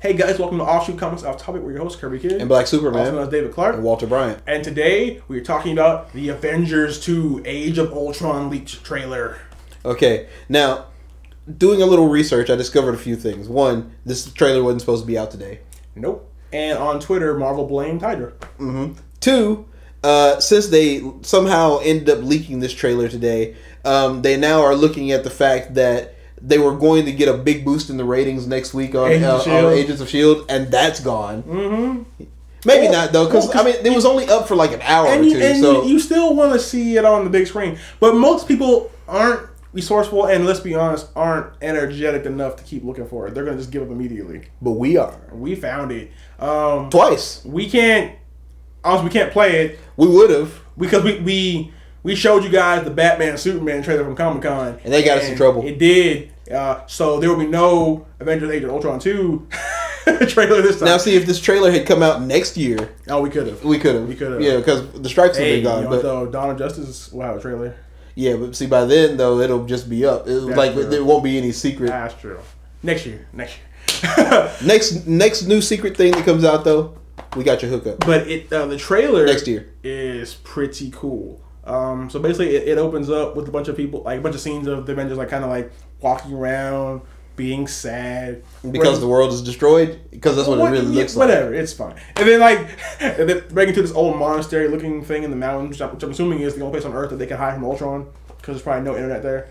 Hey guys, welcome to Offshoot Comics Off Topic. We're your host, Kirby Kid. And Black Superman. Also known as David Clark. And Walter Bryant. And today, we're talking about the Avengers 2 Age of Ultron leaked trailer. Okay, now, doing a little research, I discovered a few things. One, this trailer wasn't supposed to be out today. Nope. And on Twitter, Marvel blamed Hydra. Two, since they somehow ended up leaking this trailer today, they now are looking at the fact that they were going to get a big boost in the ratings next week on Agents of S.H.I.E.L.D., and that's gone. Maybe not, though, because, I mean, it was only up for like an hour or two. So you still want to see it on the big screen. But most people aren't resourceful and, let's be honest, aren't energetic enough to keep looking for it. They're going to just give up immediately. But we are. We found it. Twice. We can't play it. We would have. Because we showed you guys the Batman Superman trailer from Comic-Con. And they got us in trouble. It did. So there will be no Avengers Age of Ultron 2 trailer this time. Now, see, if this trailer had come out next year... Oh, we could have. We could have. Yeah, because the strikes have been gone. But Dawn of Justice will have a trailer. Yeah, but see, by then, though, it'll just be up. There won't be any secret. That's true. Next year. Next new secret thing that comes out, though, we got your hookup. But the trailer next year is pretty cool. So basically, it opens up with a bunch of people, like a bunch of scenes of the Avengers, like kind of like walking around, being sad because the world is destroyed. Because that's what it really looks like. Whatever, it's fine. And then breaking into this old monastery-looking thing in the mountains, which I'm assuming is the only place on Earth that they can hide from Ultron, because there's probably no internet there.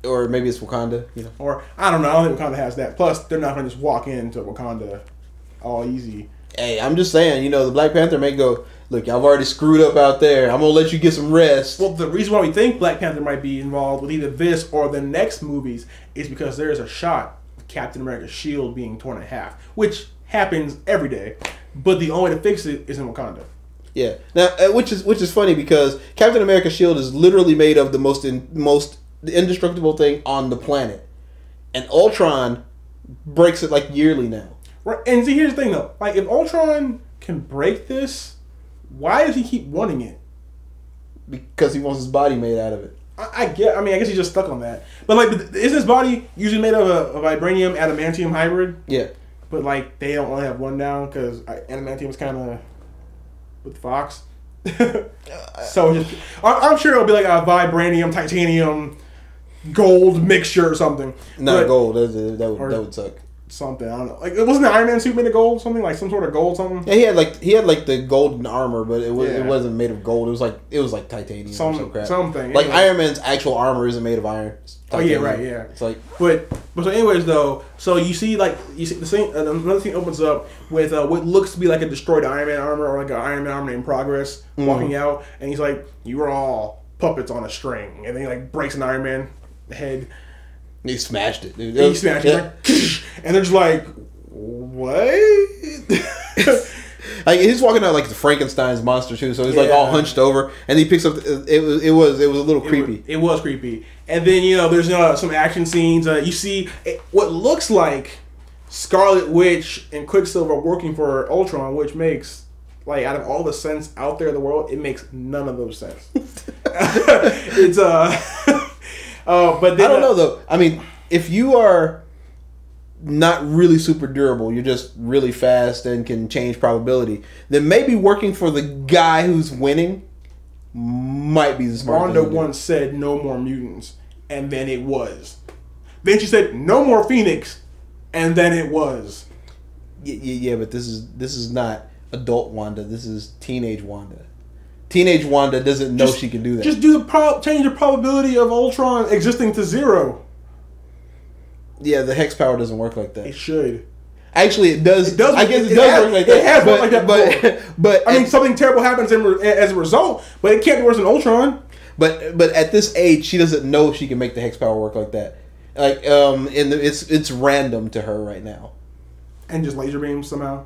Or maybe it's Wakanda, you know. Or I don't know. I don't think Wakanda has that. Plus, they're not going to just walk into Wakanda all easy. Hey, I'm just saying, you know, the Black Panther may go, look, I've already screwed up out there. I'm going to let you get some rest. Well, the reason why we think Black Panther might be involved with either this or the next movies is because there is a shot of Captain America's shield being torn in half, which happens every day. But the only way to fix it is in Wakanda. Yeah. Now, which is funny because Captain America's shield is literally made of the most indestructible thing on the planet. And Ultron breaks it like yearly now. Right. And see, here's the thing, though. Like, if Ultron can break this, why does he keep wanting it? Because he wants his body made out of it. I guess he's just stuck on that. But, like, isn't his body usually made of a vibranium adamantium hybrid? Yeah. But, like, they don't really have one down because adamantium is kind of with Fox. So, I'm sure it'll be like a vibranium, titanium, gold mixture or something. Not gold. That would suck. Something, I don't know. Like, wasn't the Iron Man suit made of gold? Something like some sort of gold, something. Yeah, he had like the golden armor, but it wasn't made of gold. It was like titanium or some crap. Something. Like Iron Man's actual armor isn't made of iron. Oh yeah, right, yeah. It's like, but so anyways though, so you see the scene. Another scene opens up with what looks to be like a destroyed Iron Man armor or like an Iron Man armor in progress walking out, and he's like, "You are all puppets on a string," and then he like breaks an Iron Man head. He smashed it, dude. He smashed it, like, and they're just like, "What?" Like he's walking out like the Frankenstein's monster too, so he's like all hunched over, and he picks up. It was a little creepy. It was creepy, and then there's some action scenes. You see what looks like Scarlet Witch and Quicksilver working for Ultron, which makes, like, out of all the sense out there in the world, it makes none of those sense. It's but then, I don't know though. I mean, if you are not really super durable, you're just really fast and can change probability, then maybe working for the guy who's winning might be the smart thing. Wanda once said no more mutants, and then it was. Then she said no more Phoenix, and then it was. Yeah, but this is not adult Wanda. This is teenage Wanda. Teenage Wanda doesn't know she can do that. Just change the probability of Ultron existing to 0. Yeah, the hex power doesn't work like that. It should. Actually, it does. I guess it does work like that. It has worked like that but I mean, something terrible happens as a result, but it can't be worse than Ultron. But at this age, she doesn't know she can make the hex power work like that. Like, it's random to her right now. And just laser beams somehow.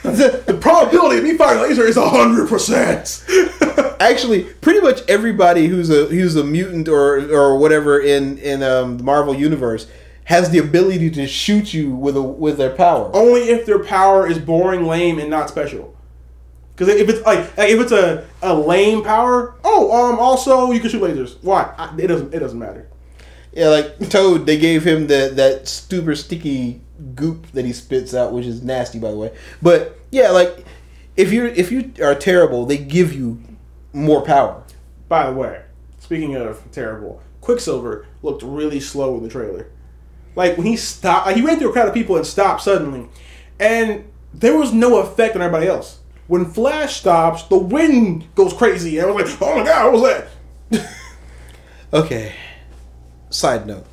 The probability of me firing a laser is 100%. Actually, pretty much everybody who's a mutant or whatever in the Marvel universe has the ability to shoot you with their power. Only if their power is boring, lame, and not special. Because if it's if it's a lame power, also you can shoot lasers. Why? It doesn't matter. Yeah, like Toad, they gave him that super sticky goop that he spits out, which is nasty, by the way. But yeah, like if you are terrible, they give you more power. By the way, speaking of terrible, Quicksilver looked really slow in the trailer. Like when he stopped, like he ran through a crowd of people and stopped suddenly, and there was no effect on everybody else. When Flash stops, the wind goes crazy, and I was like, "Oh my god, what was that?" Okay. Side note: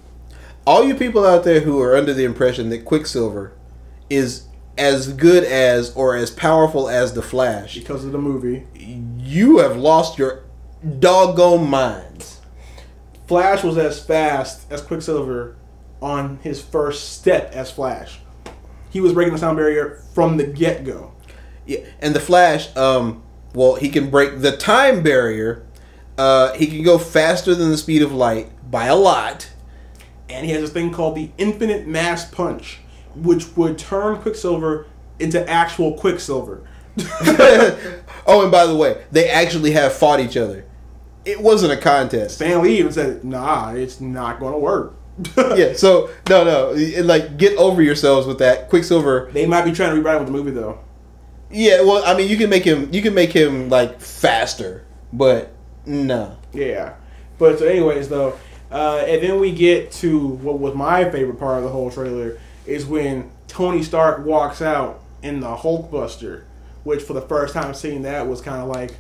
all you people out there who are under the impression that Quicksilver is as good as or as powerful as the Flash because of the movie, you have lost your doggone minds. Flash was as fast as Quicksilver on his first step as Flash. He was breaking the sound barrier from the get-go. Yeah, and the Flash, well, he can break the time barrier. He can go faster than the speed of light by a lot. And he has this thing called the Infinite Mass Punch, which would turn Quicksilver into actual Quicksilver. Oh, and by the way, they actually have fought each other. It wasn't a contest. Stan Lee even said, "Nah, it's not going to work." Yeah, so no, like get over yourselves with that. Quicksilver. They might be trying to rewrite it with the movie though. Yeah, well, I mean, you can make him like faster, but no. Yeah, but so anyways though, and then we get to what was my favorite part of the whole trailer is when Tony Stark walks out in the Hulkbuster, which for the first time seeing that was kind of like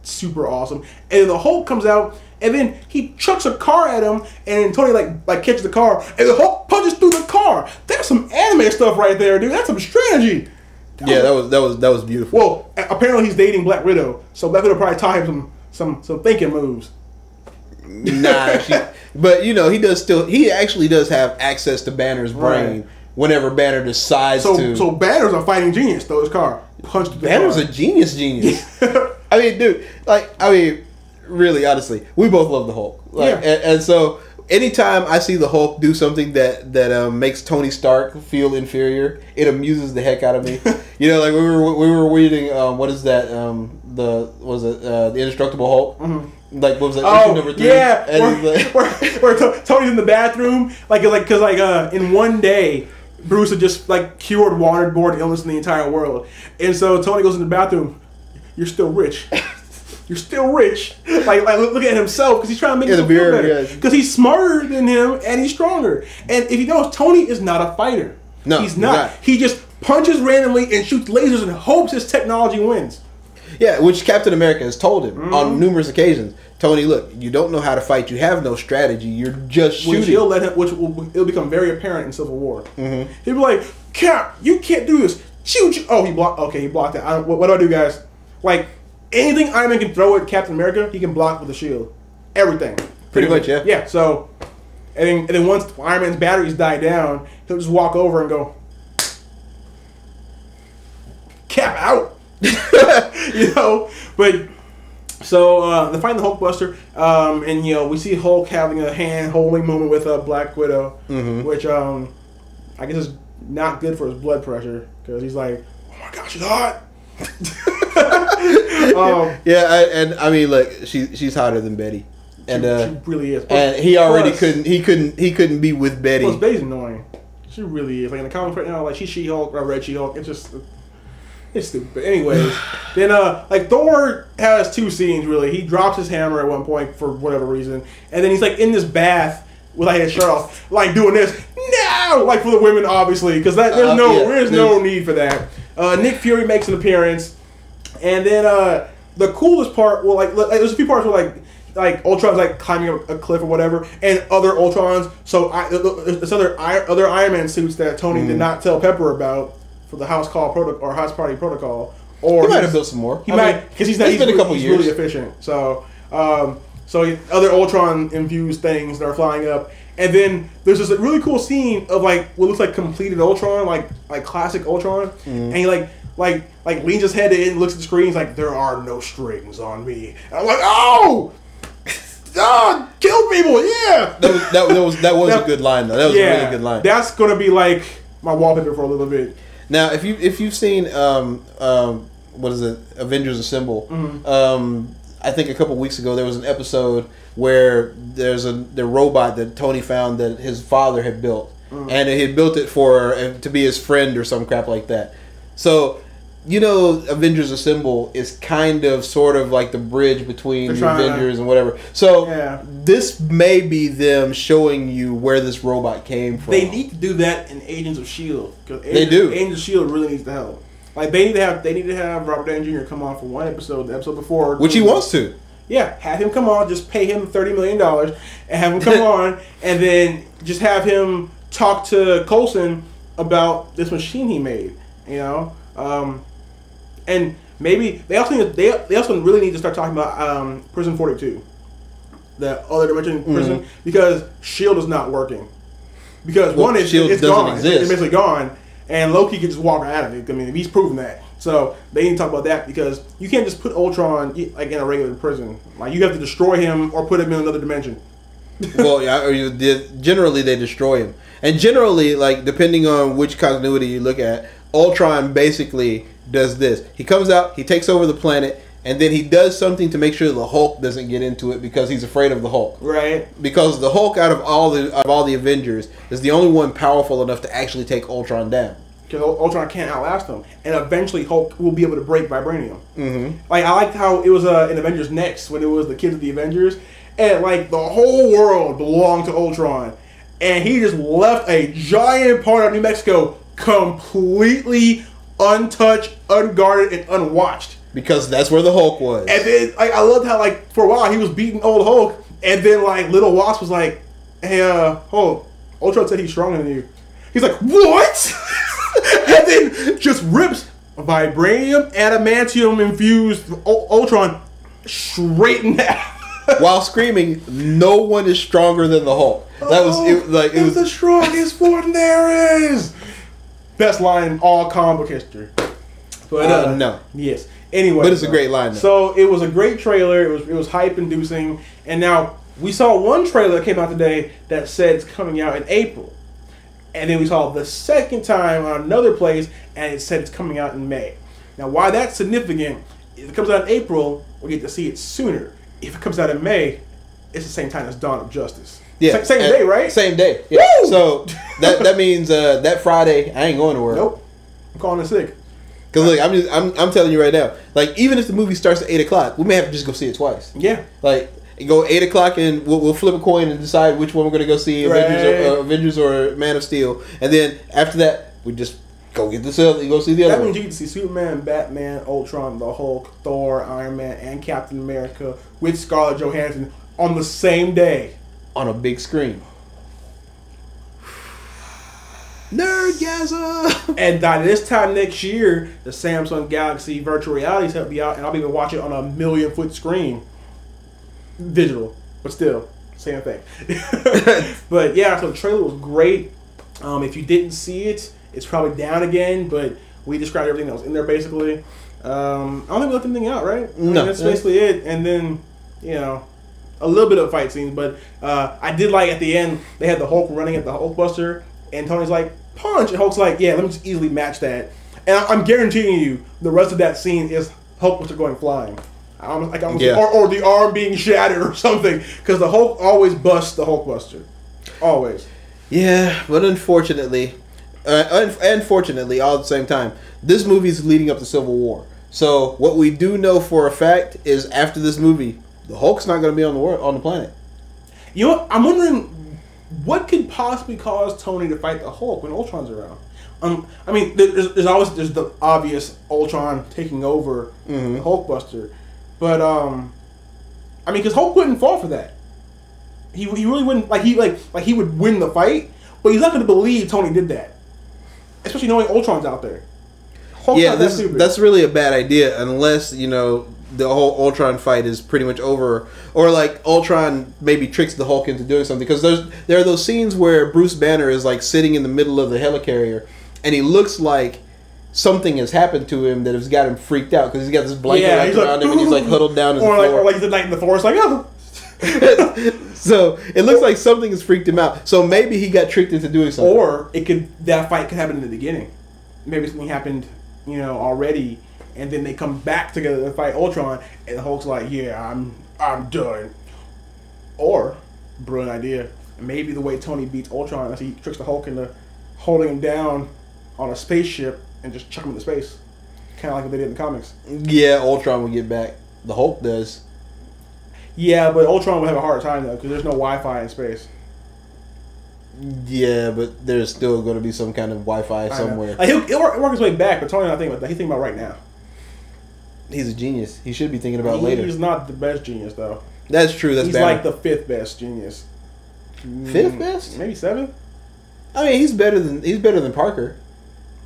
super awesome. And then the Hulk comes out, and then he chucks a car at him, and Tony like catches the car, and the Hulk punches through the car. That's some anime stuff right there, dude. That's some strategy. That was beautiful. Well, apparently he's dating Black Widow, so Black Widow probably taught him some thinking moves. Nah, but you know he actually does have access to Banner's brain. Right. Whenever Banner decides to. So Banner's a fighting genius, though. His car punched the Banner's car. a genius. I mean, dude, really, honestly, we both love the Hulk. Like, yeah. And so, anytime I see the Hulk do something that makes Tony Stark feel inferior, it amuses the heck out of me. You know, like we were reading, what is that? The Indestructible Hulk? Mm-hmm. Like, what was that? Issue number 3? Yeah, and where Tony's in the bathroom, because in one day, Bruce had just cured waterborne illness in the entire world, and so Tony goes in the bathroom. You're still rich. You're still rich. Like look at himself because he's trying to make himself feel better. Because he's smarter than him and he's stronger. And if you know, Tony is not a fighter. No, he's not. He just punches randomly and shoots lasers and hopes his technology wins. Yeah, which Captain America has told him on numerous occasions. Tony, look, you don't know how to fight. You have no strategy. You're just shooting. It'll become very apparent in Civil War. Mm-hmm. He'll be like, Cap, you can't do this. Shoot! Oh, he blocked. Okay, he blocked it. What do I do, guys? Like, anything Iron Man can throw at Captain America, he can block with a shield. Everything. Pretty much, yeah. Yeah, so, and then once Iron Man's batteries die down, he'll just walk over and go, Cap out! You know? But, so, they find the Hulkbuster, and, you know, we see Hulk having a hand-holding moment with Black Widow, which, I guess is not good for his blood pressure, because he's like, oh my gosh, she's hot! I mean, look, she's hotter than Betty, and she really is. And he already couldn't be with Betty. Plus, Betty's annoying. She really is. Like in the comics right now, like she's She-Hulk, Red She-Hulk. It's stupid. But anyways, then Thor has 2 scenes really. He drops his hammer at one point for whatever reason, and then he's like in this bath with his shirt off, like doing this. No, like for the women, obviously, because there's no need for that. Nick Fury makes an appearance, and then the coolest part, there's a few parts where like Ultron's climbing a cliff or whatever, and other Ultrons. So there's other Iron Man suits that Tony did not tell Pepper about for the house party protocol. Or he might have built some more. He might, because he's been a couple years. Really efficient. So other Ultron infused things that are flying up. And then there's this really cool scene of what looks like completed Ultron, like classic Ultron, and he leans his head in and looks at the screen. He's like, "There are no strings on me." And I'm like, "Oh, God, kill people!" Yeah, that was a good line though. That was a really good line. That's gonna be like my wallpaper for a little bit. Now, if you've seen what is it, Avengers Assemble? I think a couple weeks ago there was an episode where there's the robot that Tony found that his father had built, and he had built it to be his friend or some crap like that. So, Avengers Assemble is kind of sort of like the bridge between the Avengers and whatever. So this may be them showing you where this robot came from. They need to do that in Agents of S.H.I.E.L.D. because Agents of S.H.I.E.L.D. really needs the help. Like they need to have Robert Downey Jr. come on for one episode, the episode before, which he wants to. Yeah, have him come on. Just pay him $30 million and have him come on, and then just have him talk to Coulson about this machine he made. And maybe they also really need to start talking about Prison 42, the other dimension prison, because S.H.I.E.L.D. is not working. Because one is S.H.I.E.L.D. it's doesn't gone, exist. it's basically gone, and Loki could just walk out of it. I mean, he's proven that. So they need to talk about that because you can't just put Ultron like in a regular prison. Like you have to destroy him or put him in another dimension. Well, generally they destroy him, and generally, like depending on which continuity you look at, Ultron basically does this. He comes out, he takes over the planet, and then he does something to make sure the Hulk doesn't get into it because he's afraid of the Hulk. Right. Because the Hulk, out of all the Avengers, is the only one powerful enough to actually take Ultron down. Because Ultron can't outlast him, and eventually Hulk will be able to break vibranium. Like I liked how it was in Avengers Next when it was the kids of the Avengers, and like the whole world belonged to Ultron, and he just left a giant part of New Mexico completely untouched, unguarded, and unwatched. Because that's where the Hulk was. And then I loved how like for a while he was beating old Hulk, and then like little Wasp was like, "Hey, Hulk, Ultron said he's stronger than you." He's like, "What?" And then just rips vibranium, adamantium infused Ultron straight in half. While screaming, "No one is stronger than the Hulk." That it was the strongest one there is. Best line in all comic book history. But no. Yes. Anyway. But it's a great line. Though. So it was a great trailer. It was hype inducing. And now we saw one trailer that came out today that said it's coming out in April. And then we saw the second time on another place and it said it's coming out in May. Now why that's significant, if it comes out in April, we get to see it sooner. If it comes out in May, it's the same time as Dawn of Justice. Yeah, same day, right? Same day. Yeah. Woo! So that means that Friday I ain't going to work. Nope. I'm calling it sick. Because look, I'm telling you right now. Like even if the movie starts at 8:00, we may have to just go see it twice. Yeah. Like go 8:00 and we'll flip a coin and decide which one we're gonna go see, Avengers or Man of Steel, and then after that we just go get the sale. Go see the other. That means you get to see Superman, Batman, Ultron, the Hulk, Thor, Iron Man, and Captain America with Scarlett Johansson on the same day. On a big screen. Nerdgasm! And by this time next year, the Samsung Galaxy virtual reality set will be out, and I'll be able to watch it on a 1,000,000-foot screen. Digital, but still, same thing. But yeah, so the trailer was great. If you didn't see it, it's probably down again, but we described everything that was in there basically. I don't think we left anything out, right? I mean, that's basically it. And then, a little bit of fight scenes, but I did like at the end, they had the Hulk running at the Hulkbuster, and Tony's like, punch! And Hulk's like, yeah, let me just easily match that. And I'm guaranteeing you, the rest of that scene is Hulkbuster going flying. Or the arm being shattered or something, because the Hulk always busts the Hulkbuster. Always. Yeah, but unfortunately, and fortunately, all at the same time, this movie is leading up to Civil War. So what we do know for a fact is after this movie, the Hulk's not going to be on the planet. You know what? I'm wondering what could possibly cause Tony to fight the Hulk when Ultron's around. I mean, there's the obvious Ultron taking over the Hulkbuster, but I mean, because Hulk wouldn't fall for that. He really wouldn't he would win the fight, but he's not going to believe Tony did that, especially knowing Ultron's out there. Hulk's not that stupid. That's really a bad idea unless the whole Ultron fight is pretty much over, or like Ultron maybe tricks the Hulk into doing something, because there are those scenes where Bruce Banner is like sitting in the middle of the helicarrier and he looks like something has happened to him that has got him freaked out because he's got this blanket wrapped around him and he's like huddled down in the floor. Or like the night in the forest, like, oh. So it looks like something has freaked him out. So maybe he got tricked into doing something. Or that fight could happen in the beginning. Maybe something happened, already, and then they come back together to fight Ultron, and the Hulk's like, "Yeah, I'm done." Or, brilliant idea, maybe the way Tony beats Ultron is he tricks the Hulk into holding him down on a spaceship and just chuck him into space. Kind of like what they did in the comics. Yeah, Ultron will get back. The Hulk does. Yeah, but Ultron would have a hard time, though, because there's no Wi-Fi in space. Yeah, but there's still going to be some kind of Wi-Fi somewhere. Like, he'll work his way back, but Tony's not thinking about that. He's thinking about right now. He's a genius. He should be thinking about later. He's not the best genius, though. That's true. He's like the 5th best genius. 5th best? Maybe 7th? I mean, he's better than Parker.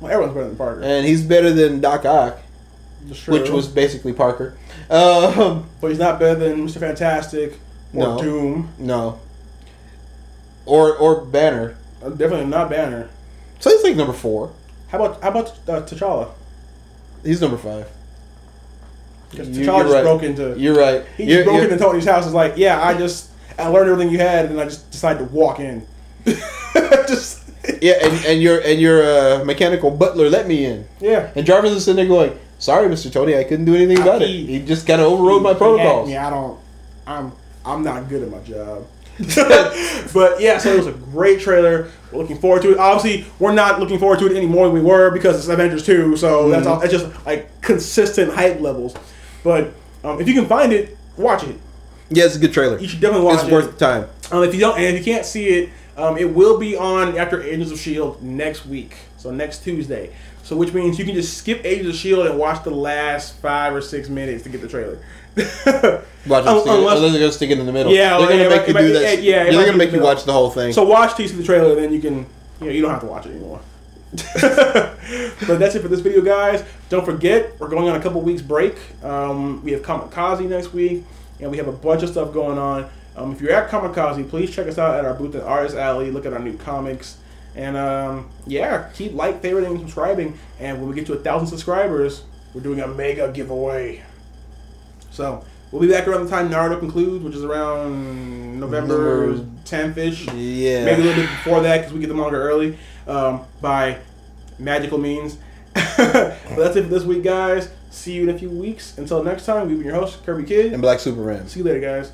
Well, everyone's better than Parker. And he's better than Doc Ock, which was basically Parker. But he's not better than Mr. Fantastic or Doom. No. Or Banner. Definitely not Banner. So he's like number 4. How about T'Challa? He's number 5. T'Challa just broke into. You're right. He just broke into Tony's house. It's like, yeah, I learned everything you had, and I just decided to walk in. Yeah, and your mechanical butler let me in. Yeah. And Jarvis is sitting there going, "Sorry, Mr. Tony, I couldn't do anything about it. He just kind of overrode my protocols." I'm not good at my job. But yeah, so it was a great trailer. We're looking forward to it. Obviously, we're not looking forward to it any more than we were because it's Avengers 2. So that's all. It's just like consistent hype levels. But if you can find it, watch it. Yeah, it's a good trailer. You should definitely watch it. It's worth the time. If you can't see it, it will be on after Agents of S.H.I.E.L.D. next week. So next Tuesday. So which means you can just skip Agents of S.H.I.E.L.D. and watch the last 5 or 6 minutes to get the trailer. Unless they're going to stick it in the middle. Yeah, they're going to make you do that. Yeah, they're going to make you watch the whole thing. So watch till you see the trailer, then you can, you don't have to watch it anymore. But that's it for this video, guys. Don't forget, we're going on a couple weeks break. We have Kamikaze next week, and we have a bunch of stuff going on. If you're at Kamikaze, please check us out at our booth at Artist Alley. Look at our new comics. And yeah, keep favoriting, and subscribing. And when we get to 1,000 subscribers, we're doing a mega giveaway. So we'll be back around the time Naruto concludes, which is around November 10th-ish. Yeah. Maybe a little bit before that because we get the manga early by magical means. But that's it for this week, guys. See you in a few weeks. Until next time, we've been your hosts, Kirby Kid. And Black Superman. See you later, guys.